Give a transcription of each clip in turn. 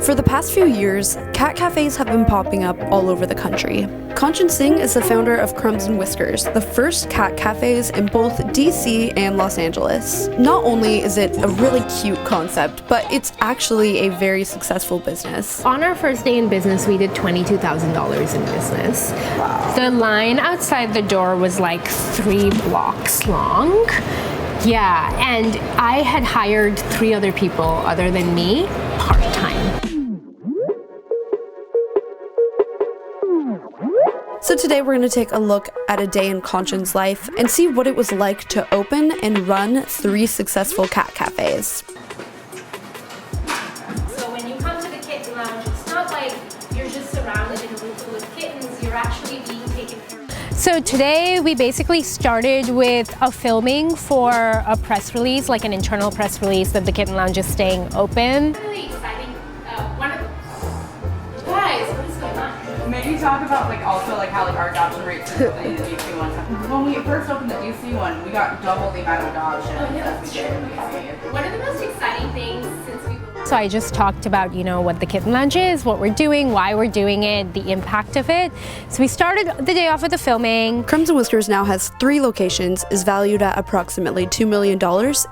For the past few years, cat cafes have been popping up all over the country. Kanchan Singh is the founder of Crumbs Whiskers, the first cat cafes in both DC and Los Angeles. Not only is it a really cute concept, but it's actually a very successful business. On our first day in business, we did $22,000 in business. Wow. The line outside the door was like 3 blocks long. Yeah, and I had hired 3 other people other than me, part-time. So today we're going to take a look at a day in Kanchan's life and see what it was like to open and run 3 successful cat cafes. So when you come to the kitten lounge, it's not like you're just surrounded in a room full of kittens, you're actually being taken care of. So today we basically started with a filming for a press release, like an internal press release that the kitten lounge is staying open. Really exciting. Guys, what is going on? Maybe talk about how our adoption rates in the DC one. When we first opened the DC one, we got double the amount of adoptions as we did in DC. One of the most exciting things since we... So I just talked about, what the kitten lounge is, what we're doing, why we're doing it, the impact of it. So we started the day off with the filming. Crumbs Whiskers now has 3 locations, is valued at approximately $2 million,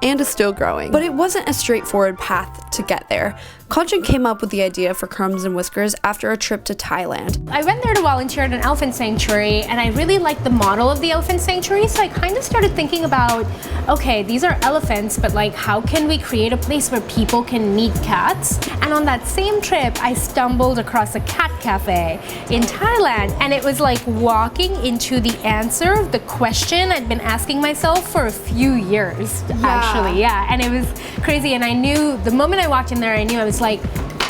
and is still growing. But it wasn't a straightforward path to get there. Kanchan came up with the idea for Crumbs Whiskers after a trip to Thailand. I went there to volunteer at an elephant sanctuary, and I really liked the model of the elephant sanctuary, so I kind of started thinking about, okay, these are elephants, but how can we create a place where people can meet cats? And on that same trip, I stumbled across a cat cafe in Thailand, and it was like walking into the answer of the question I'd been asking myself for a few years, actually. Yeah, and it was crazy, and I knew, the moment I walked in there, I knew I was like,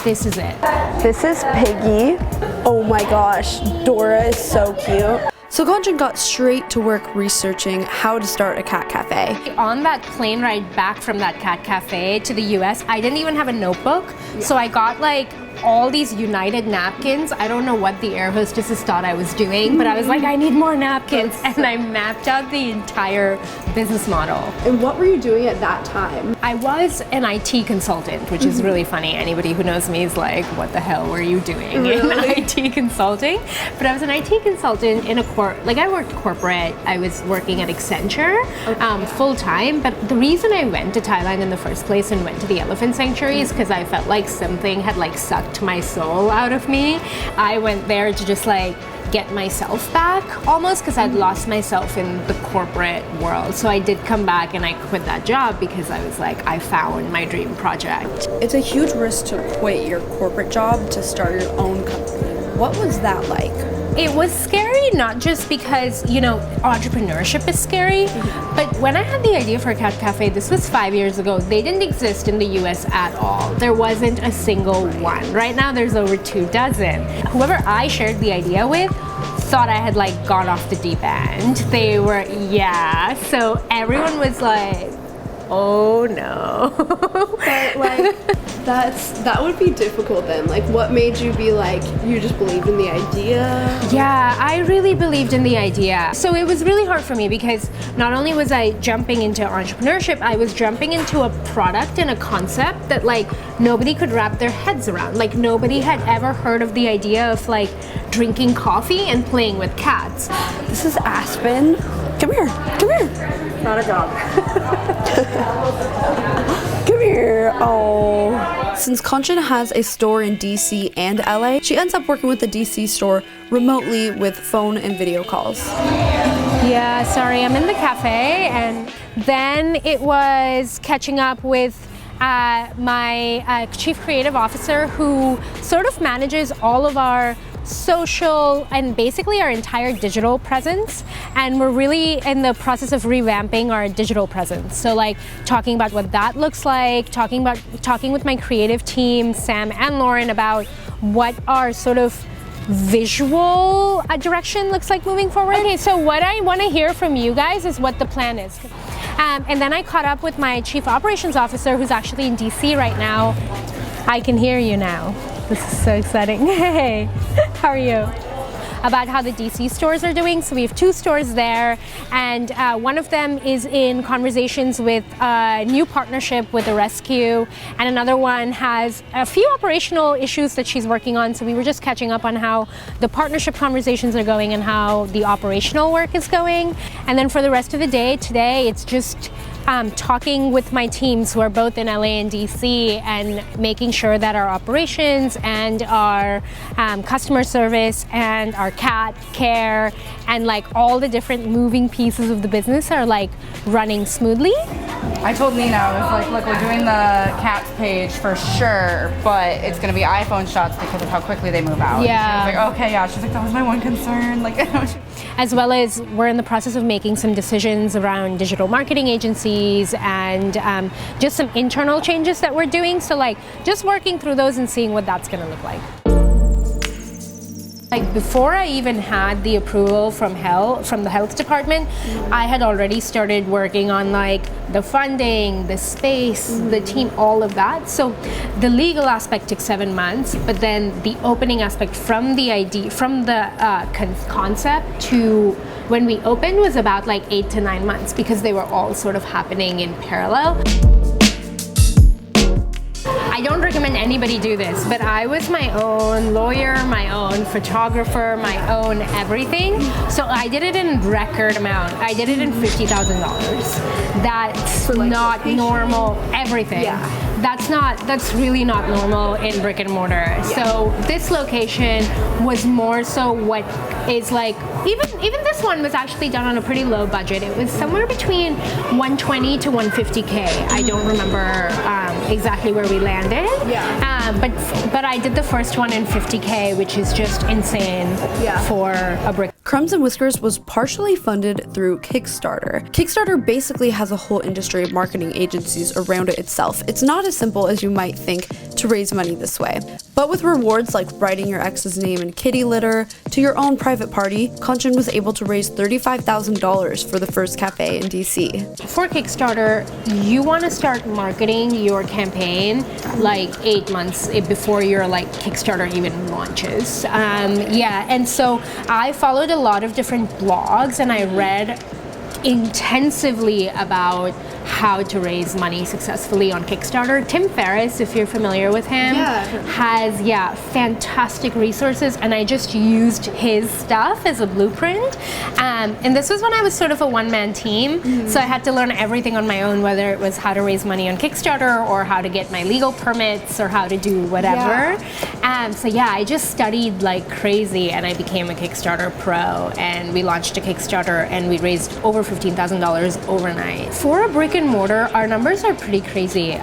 this is it. This is Piggy. Oh my gosh, Dora is so cute. So Kanchan got straight to work researching how to start a cat cafe. On that plane ride back from that cat cafe to the US, I didn't even have a notebook, so I got all these United napkins. I don't know what the air hostesses thought I was doing, but I was like, I need more napkins, and I mapped out the entire business model. And what were you doing at that time? I was an IT consultant, which is really funny. Anybody who knows me is like, what the hell were you doing in IT consulting? But I was an IT consultant in a I worked corporate. I was working at Accenture full time, but the reason I went to Thailand in the first place and went to the elephant sanctuary is because I felt like something had sucked my soul out of me. I went there to just get myself back almost, because I'd lost myself in the corporate world. So I did come back and I quit that job because I was like, I found my dream project. It's a huge risk to quit your corporate job to start your own company. What was that like? It was scary, not just because, entrepreneurship is scary, but when I had the idea for a cat cafe, this was 5 years ago, they didn't exist in the US at all. There wasn't a single one. Right now, there's over 24. Whoever I shared the idea with thought I had gone off the deep end. They were, yeah, so everyone was like, oh no. But that would be difficult then. What made you be you just believed in the idea? Yeah, I really believed in the idea. So it was really hard for me because not only was I jumping into entrepreneurship, I was jumping into a product and a concept that nobody could wrap their heads around. Nobody had ever heard of the idea of drinking coffee and playing with cats. This is Aspen. Come here. Not a dog. Come here. Oh. Since Kanchan has a store in DC and LA, she ends up working with the DC store remotely with phone and video calls. Yeah, sorry, I'm in the cafe, and then it was catching up with my chief creative officer, who sort of manages all of our social and basically our entire digital presence, and we're really in the process of revamping our digital presence. So talking about what that looks like, talking with my creative team, Sam and Lauren, about what our sort of visual direction looks like moving forward. Okay, so what I want to hear from you guys is what the plan is. And then I caught up with my chief operations officer, who's actually in DC right now. I can hear you now. This is so exciting. Hey, how are you? about how the DC stores are doing. So we have 2 stores there, and one of them is in conversations with a new partnership with the rescue, and another one has a few operational issues that she's working on. So we were just catching up on how the partnership conversations are going and how the operational work is going. And then for the rest of the day today, it's just talking with my teams who are both in LA and DC and making sure that our operations and our customer service and our cat care and like all the different moving pieces of the business are like running smoothly. I told Nina, I was like, look, we're doing the cats page for sure, but it's going to be iPhone shots because of how quickly they move out. Yeah. She was like, okay, yeah. She's like, that was my one concern. Like, as well as we're in the process of making some decisions around digital marketing agencies and just some internal changes that we're doing. So like just working through those and seeing what that's going to look like. Like before I even had the approval from the health department, I had already started working on like the funding, the space, the team, all of that. So the legal aspect took 7 months, but then the opening aspect from the idea, from the concept to when we opened was about like 8 to 9 months because they were all sort of happening in parallel. I don't recommend anybody do this, but I was my own lawyer, my own photographer, my own everything. So I did it in record amount. I did it in $50,000. That's like not location. Normal, everything. Yeah. That's really not normal in brick and mortar. Yeah. So this location was more so what is like, even this one was actually done on a pretty low budget. It was somewhere between 120 to 150K. I don't remember exactly where we landed. Yeah. But I did the first one in 50K, which is just insane for a brick. Crumbs and Whiskers was partially funded through Kickstarter. Kickstarter basically has a whole industry of marketing agencies around it itself. It's not as simple as you might think to raise money this way. But with rewards like writing your ex's name in kitty litter to your own private party, Kanchan was able to raise $35,000 for the first cafe in DC. For Kickstarter, you want to start marketing your campaign like 8 months before your like Kickstarter even launches. And so I followed a lot of different blogs and I read intensively about how to raise money successfully on Kickstarter. Tim Ferriss, if you're familiar with him, has fantastic resources, and I just used his stuff as a blueprint. And this was when I was sort of a one-man team, so I had to learn everything on my own, whether it was how to raise money on Kickstarter or how to get my legal permits or how to do whatever. I just studied like crazy, and I became a Kickstarter pro, and we launched a Kickstarter and we raised over $15,000 overnight. For a brick and mortar, our numbers are pretty crazy.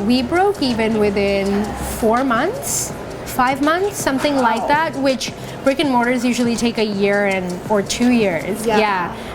We broke even within 4 months, 5 months, something like that, which brick and mortars usually take a year or 2 years.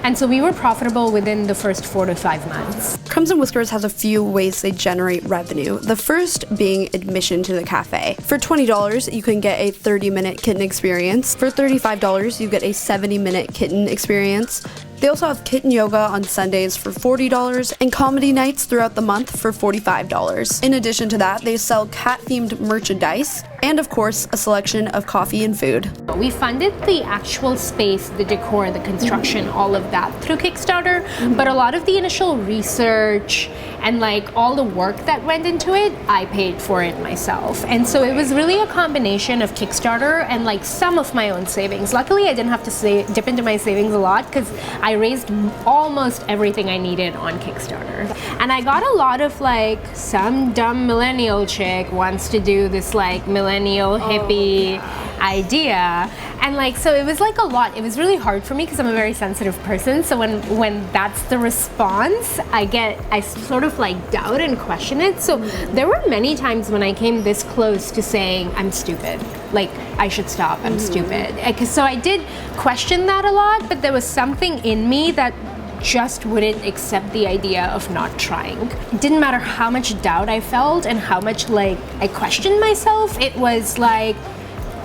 And so we were profitable within the first 4 to 5 months. Crumbs and Whiskers has a few ways they generate revenue. The first being admission to the cafe. For $20, you can get a 30-minute kitten experience. For $35, you get a 70-minute kitten experience. They also have kitten yoga on Sundays for $40 and comedy nights throughout the month for $45. In addition to that, they sell cat-themed merchandise and, of course, a selection of coffee and food. We funded the actual space, the decor, the construction, all of that through Kickstarter, but a lot of the initial research and like all the work that went into it, I paid for it myself. And so it was really a combination of Kickstarter and like some of my own savings. Luckily, I didn't have to dip into my savings a lot because I raised almost everything I needed on Kickstarter. And I got a lot of like, some dumb millennial chick wants to do this like millennial hippie idea, and like, so it was like a lot. It was really hard for me because I'm a very sensitive person, so when that's the response, I sort of like doubt and question it. So there were many times when I came this close to saying I'm stupid, like I should stop, I'm stupid. So I did question that a lot, but there was something in me that just wouldn't accept the idea of not trying. It didn't matter how much doubt I felt and how much like I questioned myself. It was like,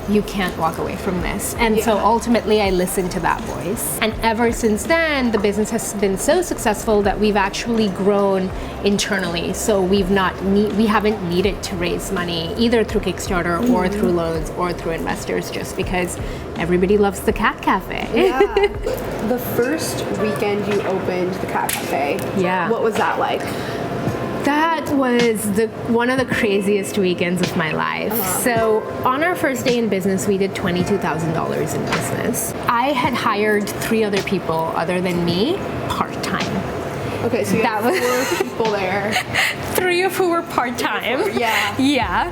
you can't walk away from this. And so ultimately I listened to that voice. And ever since then, the business has been so successful that we've actually grown internally. So we haven't needed to raise money either through Kickstarter or through loans or through investors, just because everybody loves the Cat Cafe. Yeah. The first weekend you opened the Cat Cafe, what was that like? That was one of the craziest weekends of my life. So on our first day in business, we did $22,000 in business. I had hired 3 other people other than me part-time. Okay, so you had 4 people there. 3 of who were part-time. Yeah.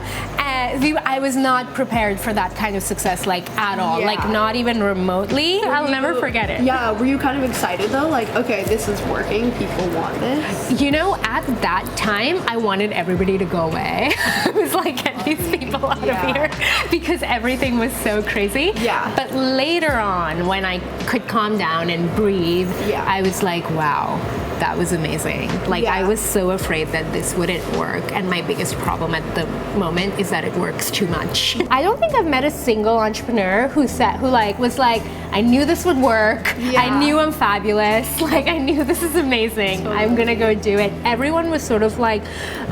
I was not prepared for that kind of success, like, at all. Like, not even remotely. I'll never forget it. Yeah, were you kind of excited though? Like, okay, this is working, people want this? You know, at that time, I wanted everybody to go away. I was like, get these people out of here, because everything was so crazy. But later on, when I could calm down and breathe, I was like, wow, that was amazing. Like, I was so afraid that this wouldn't work, and my biggest problem at the moment is that it works too much. I don't think I've met a single entrepreneur who was like, I knew this would work. I knew I'm fabulous. Like, I knew this is amazing. I'm gonna go do it. Everyone was sort of like,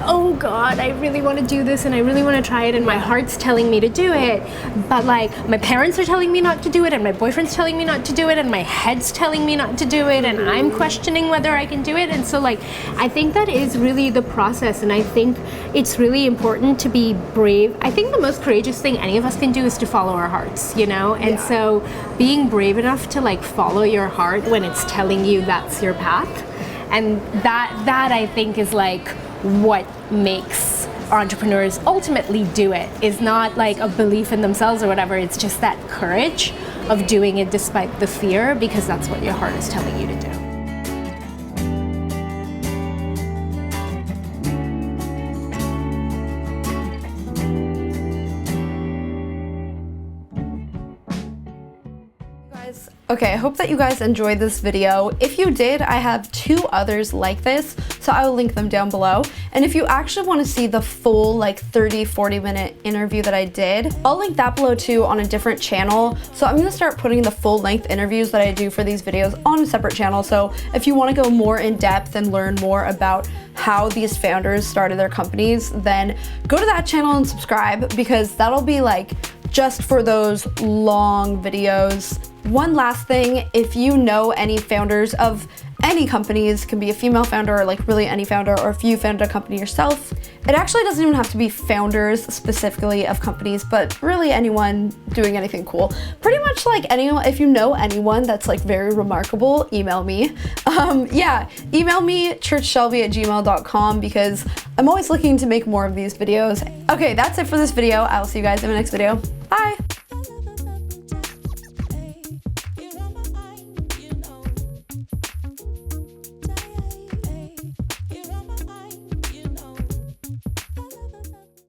oh God, I really want to do this and I really want to try it, and my heart's telling me to do it, but like my parents are telling me not to do it, and my boyfriend's telling me not to do it, and my head's telling me not to do it, and I'm questioning whether I can do it. And so, like, I think that is really the process, and I think it's really important to be brave. I think the most courageous thing any of us can do is to follow our hearts, you know? And so being brave enough to, like, follow your heart when it's telling you that's your path, and that I think is like what makes entrepreneurs ultimately do it. Is not like a belief in themselves or whatever, it's just that courage of doing it despite the fear, because that's what your heart is telling you to do. Okay, I hope that you guys enjoyed this video. If you did, I have 2 others like this, so I will link them down below. And if you actually want to see the full, like, 30-40 minute interview that I did, I'll link that below too on a different channel. So I'm gonna start putting the full length interviews that I do for these videos on a separate channel. So if you want to go more in depth and learn more about how these founders started their companies, then go to that channel and subscribe, because that'll be like just for those long videos. One last thing, if you know any founders of any companies, can be a female founder or like really any founder, or if you founded a company yourself, it actually doesn't even have to be founders specifically of companies, but really anyone doing anything cool. Pretty much like anyone, if you know anyone that's like very remarkable, email me. Email me churchshelby@gmail.com, because I'm always looking to make more of these videos. Okay, that's it for this video. I'll see you guys in the next video. Bye.